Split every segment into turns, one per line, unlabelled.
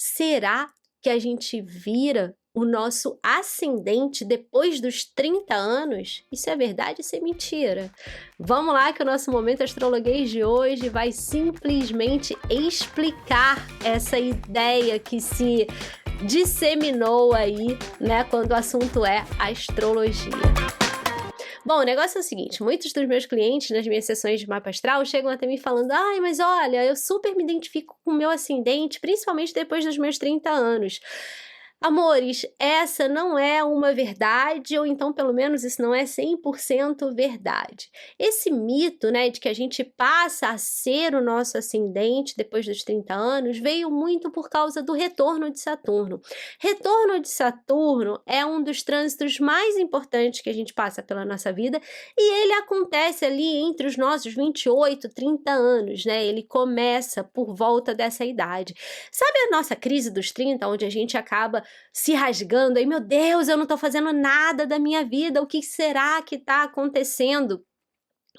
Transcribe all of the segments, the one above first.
Será que a gente vira o nosso ascendente depois dos 30 anos? Isso é verdade ou isso é mentira? Vamos lá que o nosso Momento Astrologuês de hoje vai simplesmente explicar essa ideia que se disseminou aí, né, quando o assunto é astrologia. Bom, o negócio é o seguinte, muitos dos meus clientes nas minhas sessões de mapa astral chegam até mim falando: ai, mas olha, eu super me identifico com o meu ascendente, principalmente depois dos meus 30 anos. Amores, essa não é uma verdade, ou então pelo menos isso não é 100% verdade. Esse mito, né, de que a gente passa a ser o nosso ascendente depois dos 30 anos, veio muito por causa do retorno de Saturno. Retorno de Saturno é um dos trânsitos mais importantes que a gente passa pela nossa vida, e ele acontece ali entre os nossos 28, 30 anos, né? Ele começa por volta dessa idade. Sabe a nossa crise dos 30, onde a gente acaba se rasgando aí, meu Deus, eu não tô fazendo nada da minha vida, o que será que tá acontecendo?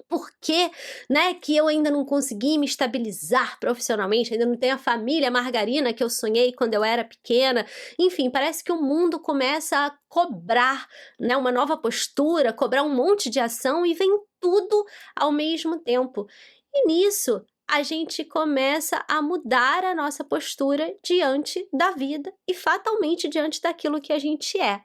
Por que, né, que eu ainda não consegui me estabilizar profissionalmente, ainda não tenho a família margarina que eu sonhei quando eu era pequena? Enfim, parece que o mundo começa a cobrar, né, uma nova postura, cobrar um monte de ação e vem tudo ao mesmo tempo. E nisso, a gente começa a mudar a nossa postura diante da vida e fatalmente diante daquilo que a gente é.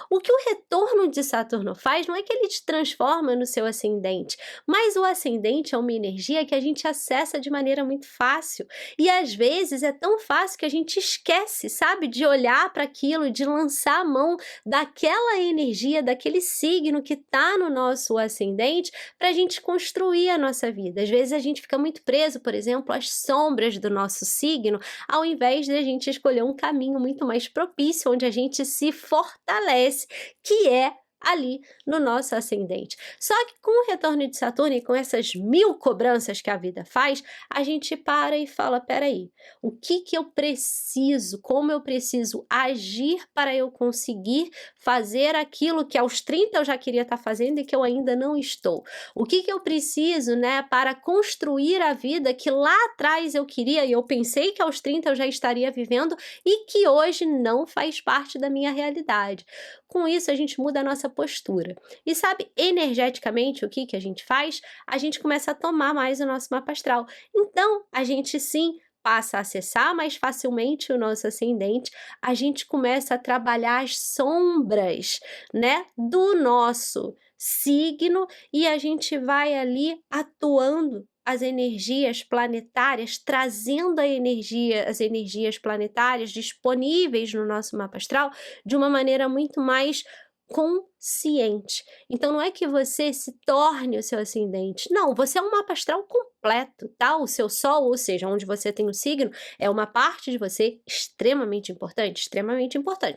O que o retorno de Saturno faz não é que ele te transforma no seu ascendente, mas o ascendente é uma energia que a gente acessa de maneira muito fácil. E às vezes é tão fácil que a gente esquece, sabe, de olhar para aquilo, de lançar a mão daquela energia, daquele signo que está no nosso ascendente, para a gente construir a nossa vida. Às vezes a gente fica muito preso, por exemplo, às sombras do nosso signo, ao invés de a gente escolher um caminho muito mais propício, onde a gente se fortalece, que é ali no nosso ascendente. Só que com o retorno de Saturno e com essas 1000 cobranças que a vida faz, a gente para e fala: peraí, o que eu preciso, como eu preciso agir para eu conseguir fazer aquilo que aos 30 eu já queria estar fazendo e que eu ainda não estou? O que eu preciso, né, para construir a vida que lá atrás eu queria e eu pensei que aos 30 eu já estaria vivendo e que hoje não faz parte da minha realidade? Com isso, a gente muda a nossa postura. E sabe, energeticamente, o que a gente faz? A gente começa a tomar mais o nosso mapa astral. Então, a gente sim passa a acessar mais facilmente o nosso ascendente, a gente começa a trabalhar as sombras, né, do nosso signo e a gente vai ali atuando as energias planetárias, trazendo as energias planetárias disponíveis no nosso mapa astral de uma maneira muito mais consciente. Então não é que você se torne o seu ascendente, não, você é um mapa astral completo, tá? O seu sol, ou seja, onde você tem o signo, é uma parte de você extremamente importante,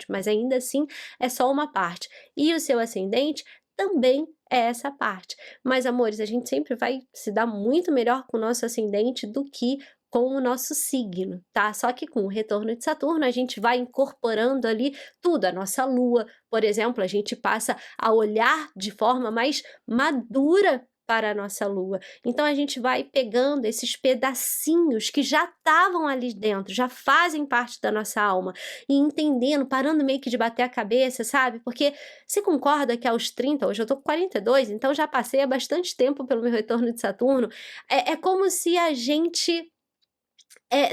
mas ainda assim é só uma parte. E o seu ascendente também é essa parte. Mas, amores, a gente sempre vai se dar muito melhor com o nosso ascendente do que com o nosso signo, tá? Só que com o retorno de Saturno, a gente vai incorporando ali tudo, a nossa lua, por exemplo, a gente passa a olhar de forma mais madura para a nossa lua. Então a gente vai pegando esses pedacinhos que já estavam ali dentro, já fazem parte da nossa alma, e entendendo, parando meio que de bater a cabeça, sabe? Porque você concorda que aos 30, hoje eu tô com 42, então já passei há bastante tempo pelo meu retorno de Saturno, é como se a gente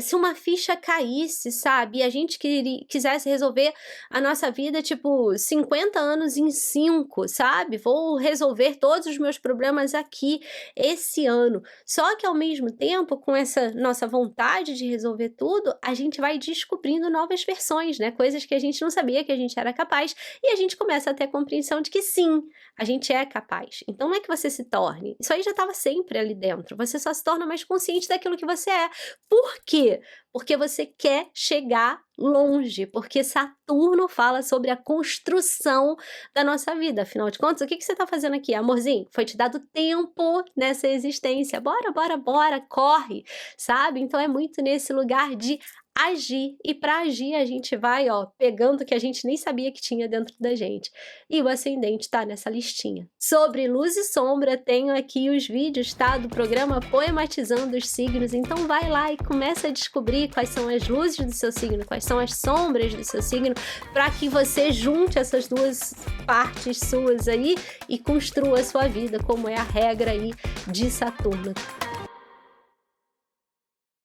se uma ficha caísse, sabe, e a gente quisesse resolver a nossa vida, tipo, 50 anos em 5, sabe? Vou resolver todos os meus problemas aqui, esse ano. Só que, ao mesmo tempo, com essa nossa vontade de resolver tudo, a gente vai descobrindo novas versões, né? Coisas que a gente não sabia que a gente era capaz, e a gente começa a ter a compreensão de que sim, a gente é capaz. Então não é que você se torne, isso aí já estava sempre ali dentro, você só se torna mais consciente daquilo que você é. Por quê? Porque você quer chegar longe, porque Saturno fala sobre a construção da nossa vida. Afinal de contas, o que você está fazendo aqui, amorzinho? Foi te dado tempo nessa existência. Bora, bora, bora, corre, sabe? Então é muito nesse lugar de agir. E para agir, a gente vai, ó, pegando o que a gente nem sabia que tinha dentro da gente. E o ascendente tá nessa listinha. Sobre luz e sombra, tenho aqui os vídeos, tá? Do programa Poematizando os Signos. Então vai lá e começa a descobrir quais são as luzes do seu signo, quais são as sombras do seu signo, para que você junte essas duas partes suas aí e construa a sua vida, como é a regra aí de Saturno.